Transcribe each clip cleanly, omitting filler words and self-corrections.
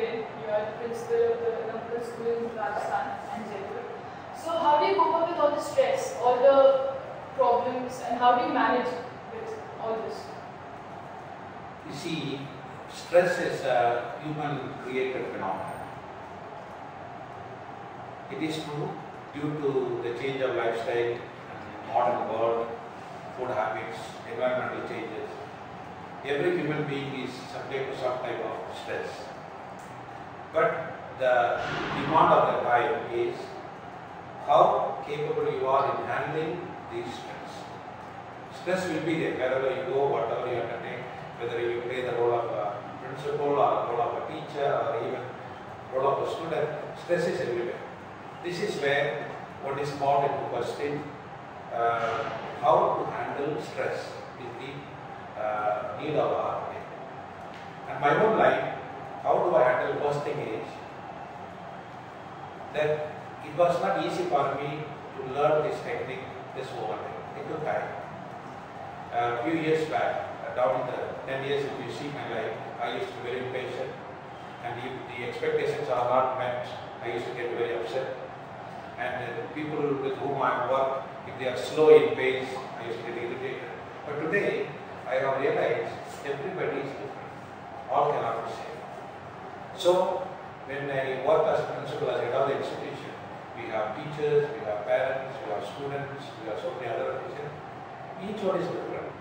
in. You are the principal of the local school in Rajasthan and Jaipur. So how do you cope up with all the stress, all the problems, and how do you manage with all this? You see, stress is a human-created phenomenon. It is true, due to the change of lifestyle and modern world, food habits, environmental changes, every human being is subject to some type of stress. But the demand of the time is how capable you are in handling these stress. Stress will be there wherever you go, whatever you undertake, whether you play the role of a principal or the role of a teacher or even role of a student, stress is everywhere. This is where one is called into question how to handle stress is the need of our day. And my own life, how do I handle? First thing is that it was not easy for me to learn this technique this overnight. It took time. A few years back, down the 10 years if you see my life, I used to be very impatient, and if the expectations are not met, I used to get very upset. And people with whom I work, if they are slow in pace, I used to get irritated. But today, I have realized everybody is different. All cannot be same. So, when I work as a principal, as head of the institution, we have teachers, we have parents, we have students, we have so many other officials. Each one is different.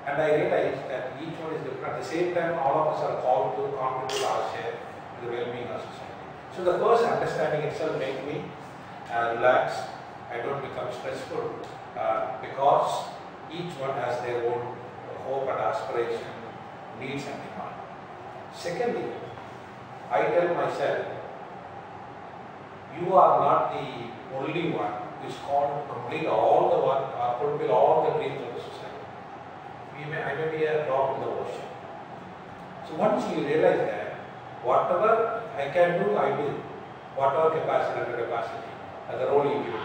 And I realized that each one is different. At the same time, all of us are called to contribute our share to the well-being of society. So the first understanding itself made me relax. I don't become stressful because each one has their own hope and aspiration, needs and demand. Secondly, I tell myself, you are not the only one who is called to complete all the work or fulfill all the dreams of the society. I may be a drop in the ocean. So once you realize that, whatever I can do, I do. Whatever capacity under capacity, the role you give me.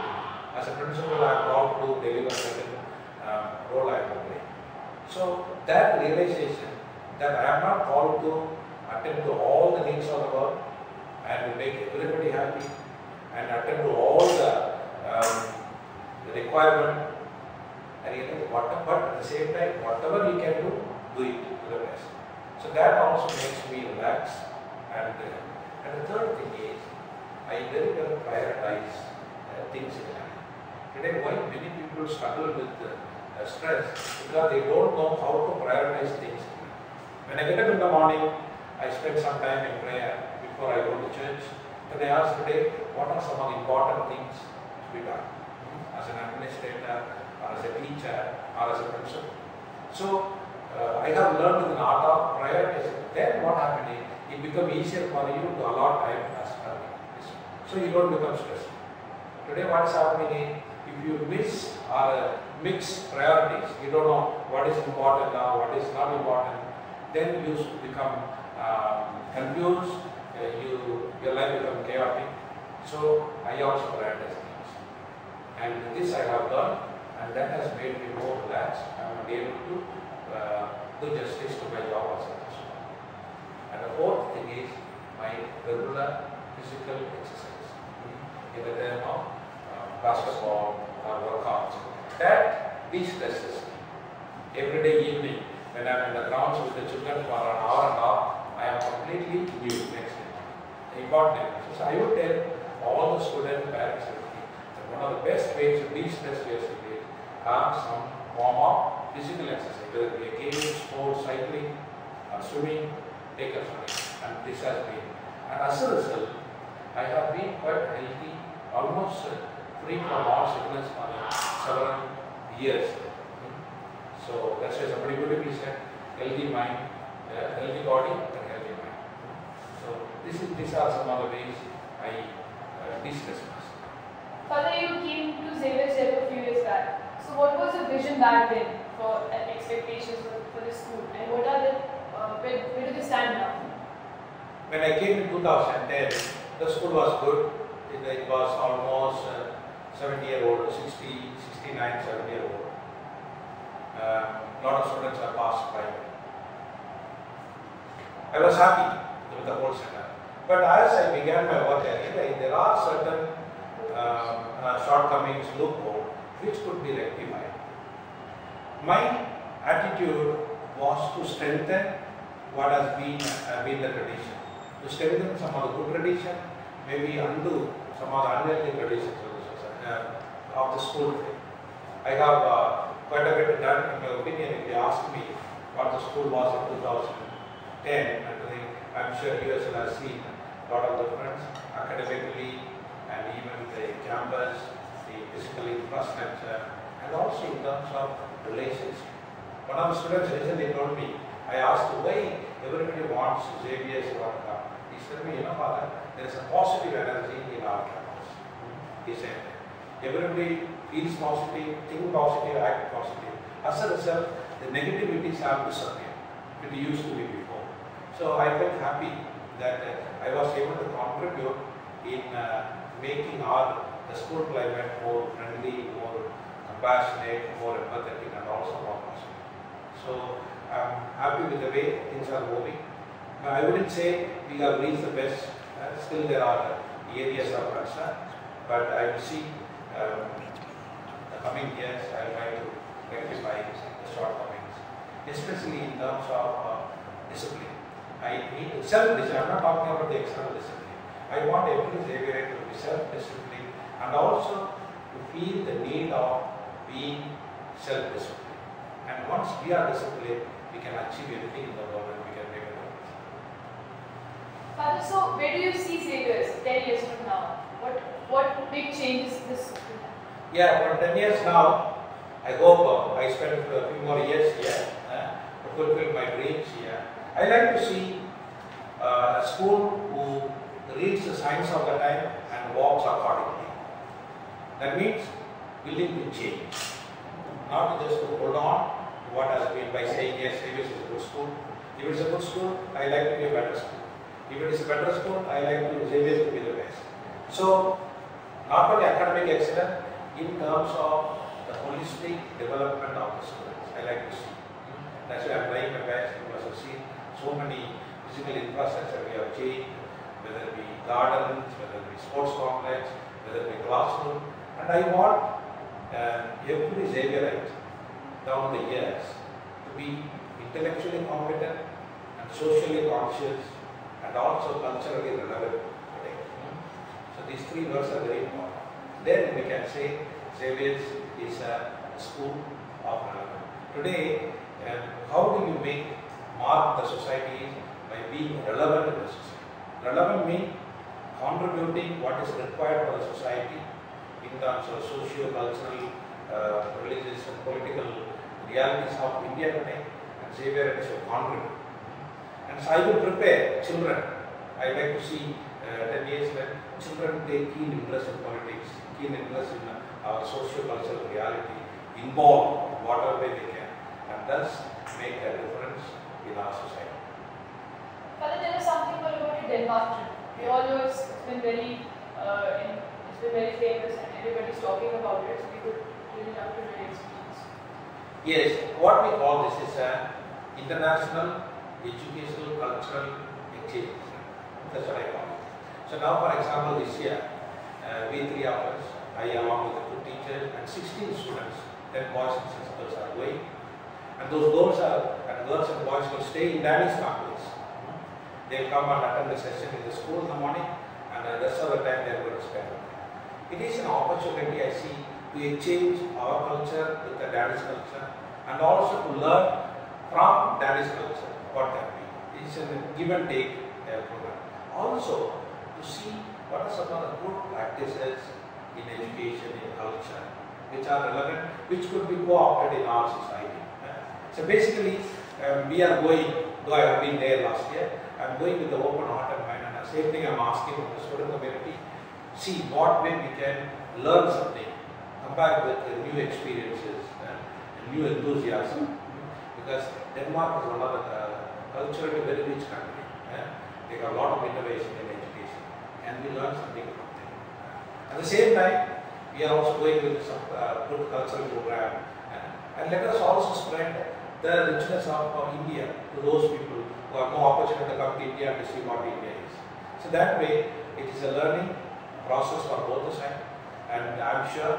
As a principal, I am called to deliver certain role I am to play. So that realization that I am not called to attend to all the needs of the world and make everybody happy and attend to all the requirement, I realize but at the same time, whatever you can do, do it to the best. So that also makes me relax. And the third thing is, I very well prioritize things in life. Today, why many people struggle with stress? Because they don't know how to prioritize things. When I get up in the morning, I spend some time in prayer before I go to church. Then I ask today, what are some of the important things to be done? As an administrator, or as a teacher, or as a principal. So, I have learned the art of prioritizing. Then what happened is, it becomes easier for you to allot time as per this. So you don't become stressed. Today what is happening is, if you miss or mix priorities, you don't know what is important now, what is not important, then you become confused, your life becomes chaotic. So I also prioritize things. And this I have done, and that has made me more relaxed. I am able to do justice to my job as a principal. And the fourth thing is my regular physical exercise. In the term of basketball or workouts. That de-stresses me. Every day evening, when I am in the grounds with the children for an hour and a half, I am completely new next day. Important. So I would tell all the students, parents, everything, that one of the best ways to de-stress yourself is have some form of physical exercise, whether it be a game, sport, cycling, or swimming, take a swimming. And this has been. And as a result, I have been quite healthy, almost free from all sickness for several years. So that's why somebody beautifully said, healthy mind, healthy body, and healthy mind. So these are some of the ways I de-stress myself. Father, you came to Xavier Sr a few years back. So what was the vision back then for expectations for the school, and what are the where do they stand now? When I came in 2010, the school was good. It was almost 70-year-old, 60, 69, 70-year-old. Lot of students are passed by. I was happy with the whole setup. But as I began my work, I realized there are certain shortcomings, loophole, which could be rectified. My attitude was to strengthen what has been the tradition, to strengthen some of the good tradition, maybe undo some of the unhealthy traditions of the school. I have quite a bit done. In my opinion, if you ask me what the school was in 2010, I'm sure you as well have seen a lot of difference academically and even the campus, the physical infrastructure, and also in terms of relationship. One of the students recently told me, I asked why everybody wants Xavier Sr. He said me, Father, there is a positive energy in our campus. He said, everybody feels positive, think positive, act positive. As a result, the negativities have disappeared. It used to be before. So I felt happy that I was able to contribute in making the school climate more friendly, more compassionate, more empathetic, and also more positive. So I'm happy with the way things are moving. I wouldn't say we have reached the best. Still there are areas of concern, but I will see the coming years I will try to rectify the shortcomings, especially in terms of discipline. I need self-discipline. I'm not talking about the external discipline. I want every Xavier to be self-disciplined and also to feel the need of being self-disciplined. And once we are disciplined, we can achieve anything in the world and we can make a difference. Father, so where do you see Xavier 10 years from now? What big changes this will have? Yeah, for 10 years now, I hope I spend a few more years here to fulfill my dreams here. I like to see a school who reads the signs of the time and walks accordingly. That means willing to change, not just to hold on to what has been by saying yes, Xavier is a good school. If it's a good school, I like to be a better school. If it is a better school, I like to Xavier to be the best. So, not only academic excellence, in terms of the holistic development of the students, I like to see. That's why I'm trying my best. You must have seen so many physical infrastructure we have changed, whether it be gardens, whether it be sports complex, whether it be classroom. And I want every Xavierite down the years to be intellectually competent and socially conscious and also culturally relevant today. So these three words are very important. Then we can say Xavier is a school of relevance. Today, how do you mark the society by being relevant in the society? Relevant means contributing what is required for the society in terms of socio-cultural, religious and political realities of India today, and Xavier is to contribute. And so I will prepare children. I like to see 10 years when children take keen interest in politics, keen interest in our socio-cultural reality, involve whatever way they can, and thus make a difference in our society. Father, tell us something more about your Denmark trip. We all know it's been very famous and everybody's talking about it, so we would really love to know your experience. Yes, what we call this is an international educational cultural exchange. That's what I call it. So now, for example, this year, we three of us, I along with the 2 teachers and 16 students, 10 boys and 6 girls are going. And those girls and boys will stay in Danny's campus. They'll come and attend the session in the school in the morning, and the rest of the time they're going to spend with them. It is an opportunity, I see, to exchange our culture with the Danny's culture, and also to learn from Danny's culture what that means. It's a give and take program. Also, to see what are some of the good practices in education, in culture, which are relevant, which could be co-opted in our society. So basically, we are going, though I have been there last year, I am going with the open heart and mind, and the same thing I am asking of the student community, see what way we can learn something, come back with new experiences and new enthusiasm, because Denmark is one of the culturally very rich country. They have a lot of innovation in education, and we learn something from them. At the same time, we are also going with some good cultural program, and let us also spread the richness of India to those people who have no opportunity to come to India to see what India is. So that way, it is a learning process for both the sides, and I am sure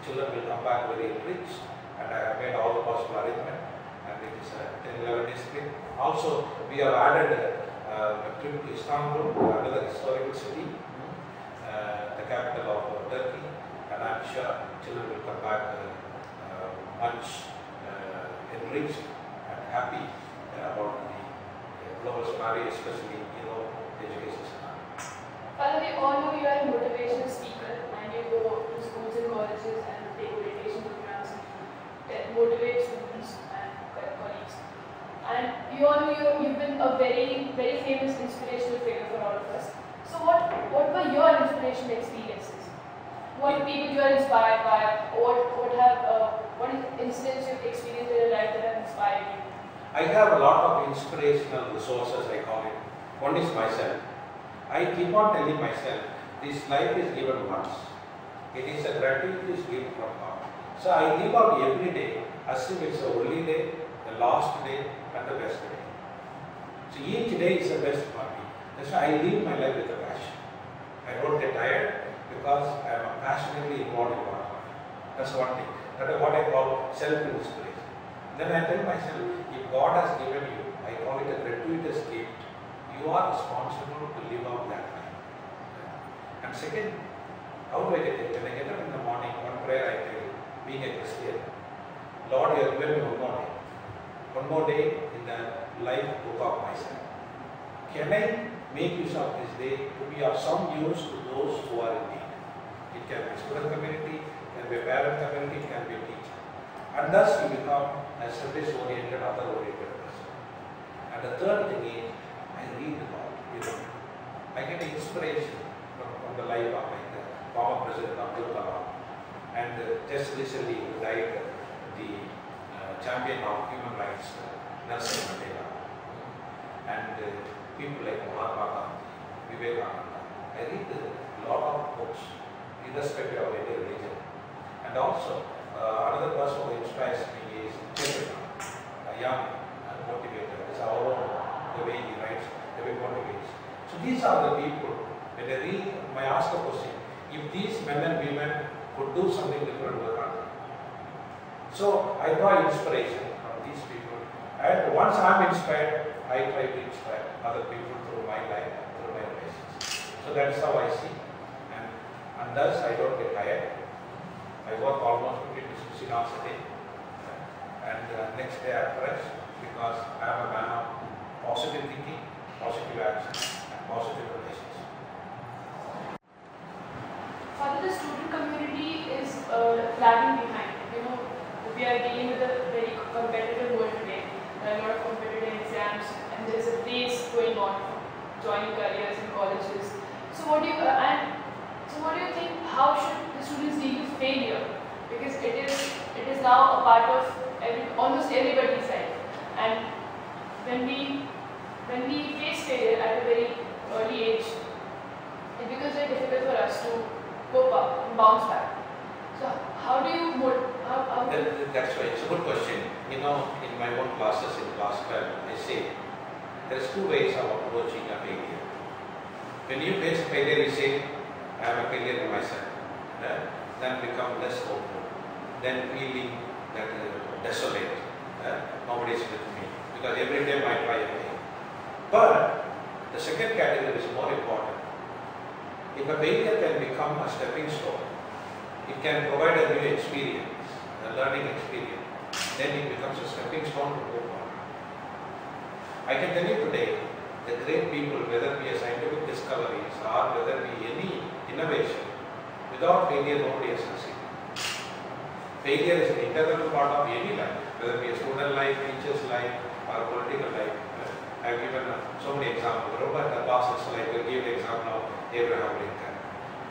children will come back very enriched, and I have made all the possible arrangement, and it is a 10-11 days trip. Also, we have added a trip to Istanbul, another historical city, the capital of Turkey, and I am sure children will come back much enriched and happy about the global scenario, especially education scenario. Father, we all know you are a motivational speaker and you go to schools and colleges and take meditation programs that motivate students and colleagues. And you all know you've been a very, very famous inspirational figure for all of us. So what were your inspirational experiences? What people you are inspired by? What incidents you've experienced in your life that have inspired you? I have a lot of inspirational resources, I call it. One is myself. I keep on telling myself, this life is given once. It is a gratuitous gift from God. So I live out every day as if it's the only day, the last day, and the best day. So each day is the best for me. That's why I live my life with a passion. I don't get tired because I am passionately involved in what I do. That's one thing. That is what I call self-inspiration. Then I tell myself, if God has given you, I call it a gratuitous gift, you are responsible to live out that life. And second, how do I get it? When I get up in the morning, one prayer I tell, being a Christian, Lord, you have given me one more day. One more day in the life book of myself. Can I make use of this day to be of some use to those who are in need? It can be a student community, it can be a parent community, it can be a teacher. And thus you become a service-oriented, other-oriented person. And the third thing is, I read a lot. I get inspiration from the life of the former President Abdul Kalam, and just recently died the champion of human rights, Nelson Mandela, and people like Mahatma Gandhi, Vivekananda. I read a lot of books, irrespective of any religion. And also, another person who inspires me is Jaipur, a young motivator. It's our own, the way he writes, the way he motivates. So these are the people, when I read, I ask the question, if these men and women could do something different in the country. So I draw inspiration from these people, and once I am inspired, I try to inspire other people through my life, through my relations. So that's how I see, and thus I don't get tired. I work almost 50 to 60 hours a day, and next day I'm fresh because I am a man of positive thinking, positive action, and positive relations. Father, the student community is lagging behind. We are dealing with a very competitive world today. There are a lot of competitive exams, and there is a race going on for joining careers in colleges. So what do you think? How should the students deal with failure? Because it is now a part of almost everybody's life, and when we face failure at a very early age, it becomes very difficult for us to cope up and bounce back. So how do you That's right. It's a good question. In my own classes in class 12, I say there's two ways of approaching a failure. When you face failure, you say, I am a failure in myself. Then become less hopeful. Then feeling that desolate. Nobody is with me. Because every time I try again. But the second category is more important. If a failure can become a stepping stone, it can provide a new experience, a learning experience, then it becomes a stepping stone to move on. I can tell you today, the great people, whether it be a scientific discoveries or whether it be any innovation, without failure nobody has succeeded. Failure is an integral part of any life, whether it be a student life, teacher's life, or political life. I have given so many examples. Robert Abbas's life will give the example of Abraham Lincoln,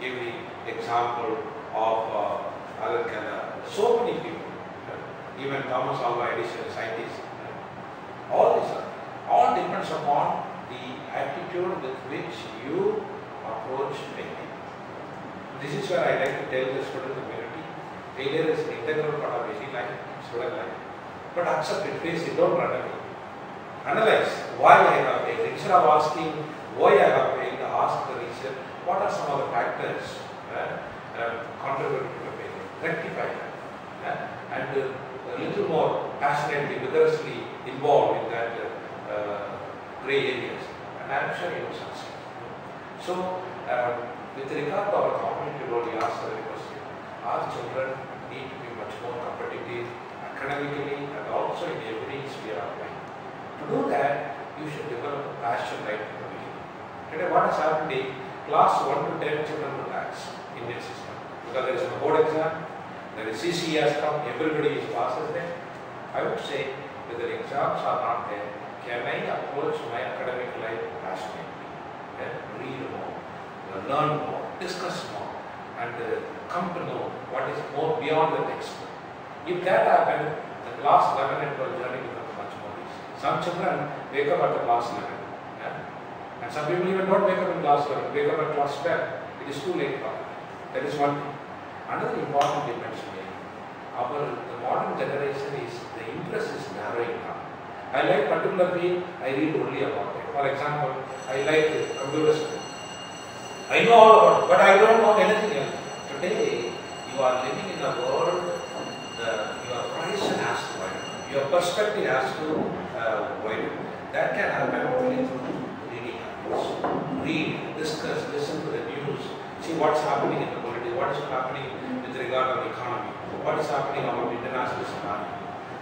give the example of Alan Kardec, so many people, even Thomas Alva Edison, scientist. All this, all depends upon the attitude with which you approach failure. This is where I like to tell the student community, failure is an integral part of any life, student life. But accept it, face it, don't run away. Analyze why I have failed. Instead of asking why I have failed, ask the reason, what are some of the factors contributing to the failure, rectify that, and a little more passionately, vigorously involved in that grey areas, and I am sure you will succeed. So, with regard to our cognitive role, you asked the question, our children need to be much more competitive academically and also in every sphere of life. To do that, you should develop a passion right from the beginning. Today, what has happened is class 1 to 10 children relax in Indian system because there is a board exam, there is CC has come, everybody is passes there. I would say whether exams are not there, can I approach my academic life passionately, read more, learn more, discuss more, and come to know what is more beyond the textbook. If that happens, the class 11 and 12 journey becomes much more easy. Some children wake up at the class 11, and some people even don't wake up in class 11, wake up at class 12. It is too late for them. That is one thing. Another important dimension is the modern generation is the interest is narrowing down. I like particular field, I read only about it. For example, I like computer science. I know all about it, but I don't know anything else. Today, you are living in a world, your horizon has to widen, your perspective has to widen. That can happen only through reading habits. Read, discuss, listen to the news, see what's happening in the politics, what is happening with regard to the economy, what is happening about international scenario.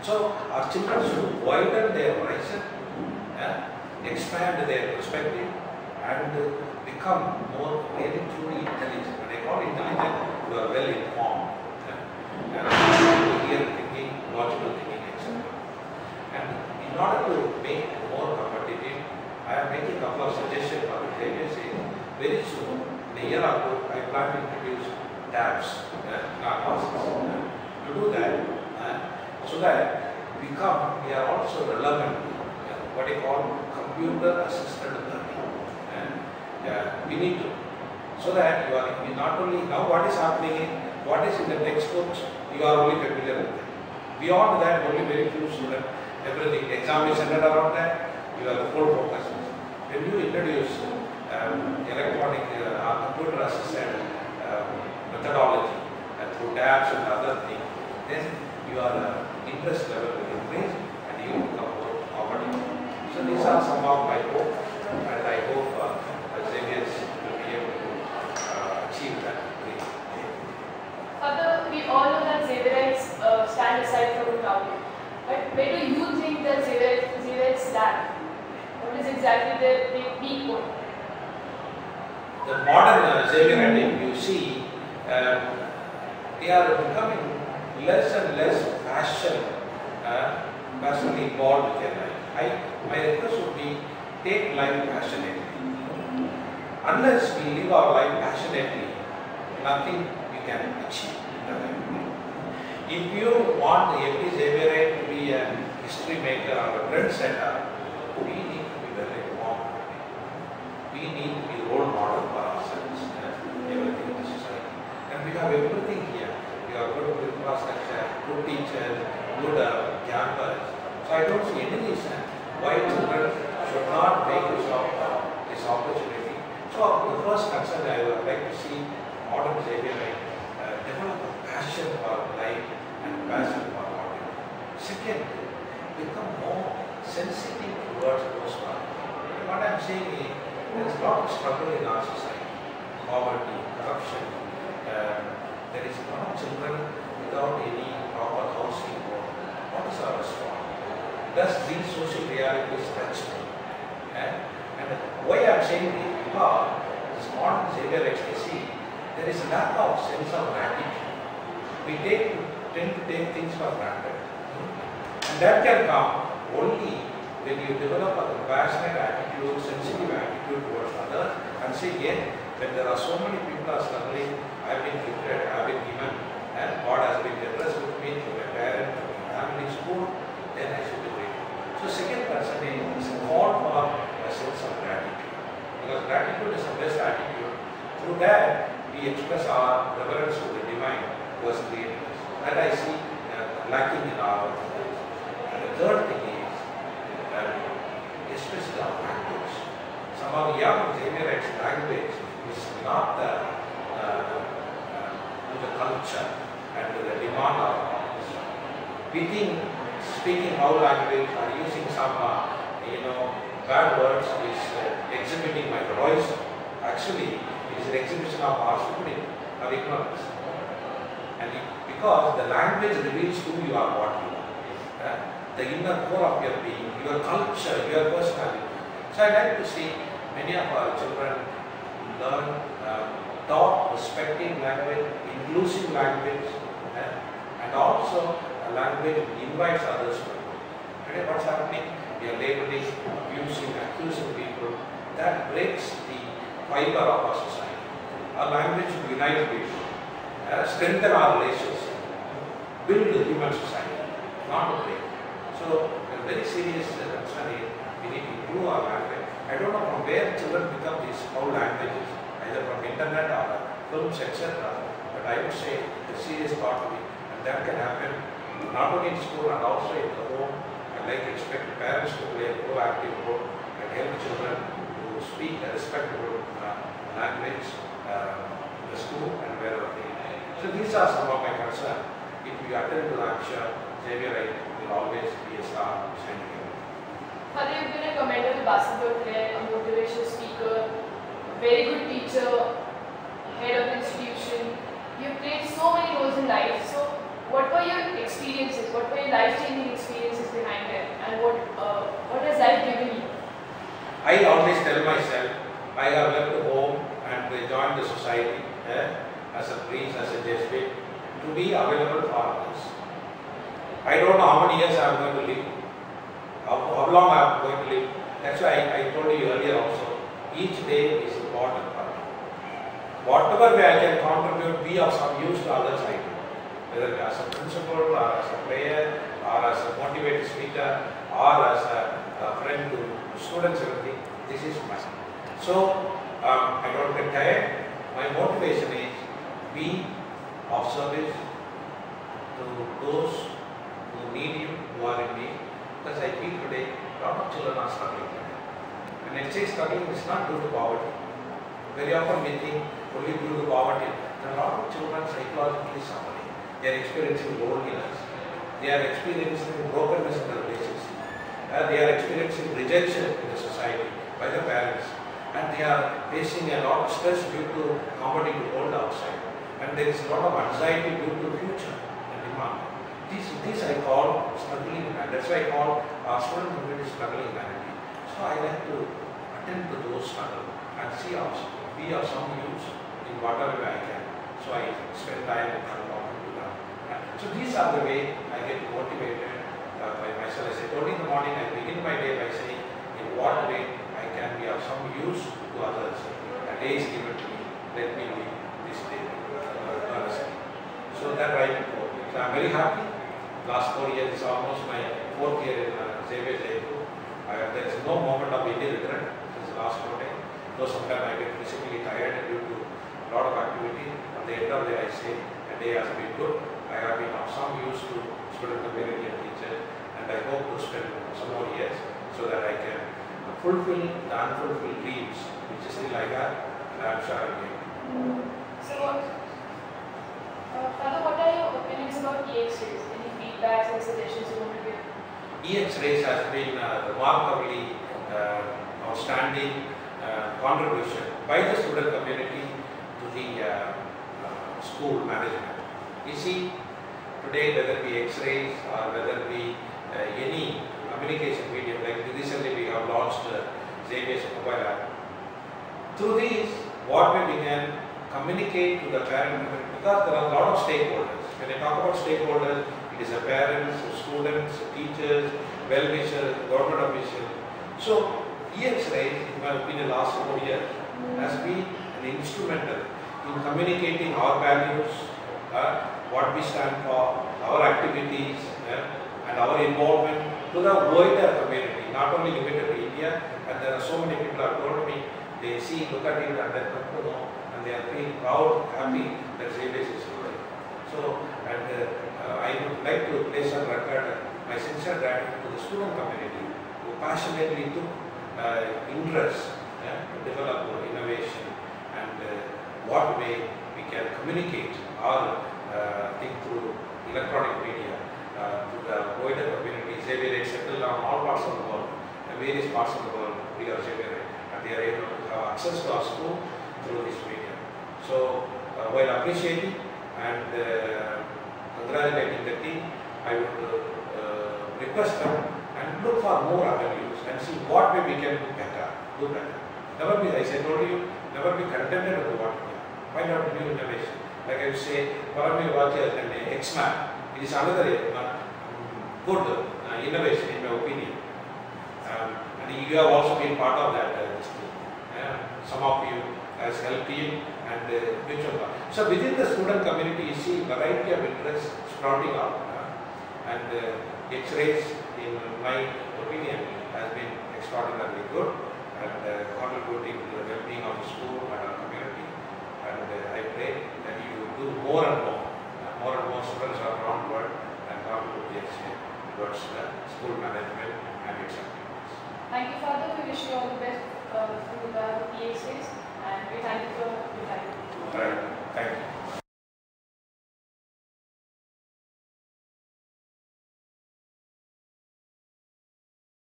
So, our children should widen their horizon, expand their perspective, and become more really truly intelligent. When I call intelligent, you are well informed, clear thinking, logical thinking, etc. And in order to make more competitive, I am making a couple of suggestions for the Xavier Sr. Very soon, in a year or two, I plan to introduce tabs in our classes. To do that, so that we are also relevant, what I call computer assisted learning. We need to, so that you not only know what is happening, what is in the textbooks, you are only familiar with it. Beyond that, only very few students, everything, exam is centered around that, you have the full focus. When you introduce electronic computer assisted methodology through tabs and other things, then your interest level will increase and you will become more competitive. So these are some of my hope, and I hope Xavier will be able to achieve that. Father, we all know that Xavierites stand aside from the crowd. But where do you think that Xavierites stand? What is exactly their weak point? The modern Xavierite, you see, they are becoming less and less passionately involved with their life. My request would be, take life passionately. Unless we live our life passionately, nothing we can achieve in the life. If you want every Xavierite to be a history maker or a trendsetter, we need to be very informed. We need to be role model for ourselves and everything in the society. And we have everything here. We have good infrastructure, good teachers, good campus. So I don't see any reason why children should not make use of this opportunity. So the first concern I would like to see modern Xavierite develop a passion for life and passion for learning. Second, become more sensitive towards those values. What I am saying is, there is a lot of struggle in our society. Poverty, corruption, there is a lot of children without any proper housing. What is our response? Does these social realities touch me? And why I am saying this, because this modern Xavier HTC, there is a lack of sense of gratitude. We tend to take things for granted. And that can come only when you develop a compassionate attitude, sensitive attitude towards others, and say, yeah, when there are so many people are struggling, I have been gifted, I have been given, and God has been generous with me through my parents, through my family, school, then I should be grateful. So second concern is a call for a sense of gratitude. Because gratitude is the best attitude. Through that, we express our reverence to the divine who has created us. That I see lacking in our lives. And the third thing is, especially our practice. some of the young Xavier language is not the culture and the demand of speaking our language or using some bad words is exhibiting my voice. Actually, it is an exhibition of our stupidity or ignorance. And because the language reveals who you are, what you are, the inner core of your being, your culture, your personality. So I like to see many of our children learn, taught respecting language, inclusive language, and also a language which invites others to grow. Today what's happening? We are labeling, abusing, accusing people. That breaks the fiber of our society. Our language should unite people, strengthen our relations, build the human society, not to break. So a very serious concern is we need to improve our language. I don't know from where children become these old languages, either from internet or films, etc. But I would say a serious thought to me, and that can happen not only in school and also in the home. I'd like to expect parents to play a proactive role and help children to speak a respectable language in the school and wherever they are. So these are some of my concerns. If you attend to lecture, Xavier will always be a star standing here. Father, you've been a commendable basketball player, a motivational speaker, very good teacher, head of the institution. You've played so many roles in life. So what were your experiences? What were your life-changing experiences behind them? And what has life given you? I always tell myself, I have left home and joined the society as a priest, as a Jesuit, to be available for others. I don't know how many years I am going to live, how long I am going to live. That's why I told you earlier also, each day is important for me. Whatever way I can contribute, be of some use to others, I do. Whether as a principal, or as a player, or as a motivated speaker, or as a friend to students, everything, this is mine. So, I don't get tired. My motivation is be of service to those who need you, who are in need. Because I feel today, a lot of children are struggling. When I say struggling, it's not due to poverty. Very often we think only due to poverty. There are a lot of children psychologically suffering. They are experiencing loneliness. They are experiencing brokenness in the relationship. They are experiencing rejection in the society by the parents. And they are facing a lot of stress due to commodity world outside. And there is a lot of anxiety due to future and demand. These I call struggling humanity. That's why I call our student community struggling humanity. So I like to attend to those struggles and see also, be of some use in whatever way I can. So I spend time and talking to them. So these are the way I get motivated by myself. As I told you in the morning, I begin my day by saying in what way I can be of some use to others. A day is given to me. Let me live this day honestly. So that I can go. So I am very happy. Last 4 years is almost my 4th year in Xavier Jaipur. There is no moment of any regret since the last 4 days. Though sometimes I get physically tired due to a lot of activity. At the end of the day, I say a day has been good. I have been of some use to student community and teachers, and I hope to spend some more years so that I can fulfill the unfulfilled dreams which is still I have, and I am sure I will. So, Father, what are your opinions about eXRays? Any feedbacks and suggestions you want to give? eXRays has been remarkably outstanding contribution by the student community to the school management. You see, today whether it be eXRays or whether it be any communication medium, like recently we have launched Xavier's mobile app. Through these, what we can communicate to the parent community, because there are a lot of stakeholders. When I talk about stakeholders, it is the parents, the students, the teachers, well-wishers, government officials. So, eXRays, in my opinion, last 4 years, has been an instrumental in communicating our values, what we stand for, our activities, and our involvement to the wider community, not only limited to India. And there are so many people who have told me, they see, look at it, and then come to know, and they are feeling proud, happy that Xavier is doing. So, I would like to place on record my sincere gratitude to the student community who passionately took interest to develop innovation and what way we can communicate or think through electronic media to the wider community. Xavier is settled on all parts of the world, various parts of the world. We are Xavier, and they are able to have access to our school through this media. So, while appreciating and congratulating the team, I would request them and look for more avenues and see what way we can do better. Never be, as I told you, never be contented with what we have. Find out new innovation. Like I would say, Ravi S.J and eXRays. It is another good innovation in my opinion. And you have also been part of that. Some of you has helped him and mutual. So within the student community, you see variety of interests sprouting up. And eXRays, in my opinion, has been extraordinarily good and contributing to the well-being of the school and our community. And I pray that you do more and more. More and more students are onward and contribute towards the school management and its activities. Thank you, Father. We wish you all the best for the eXRays.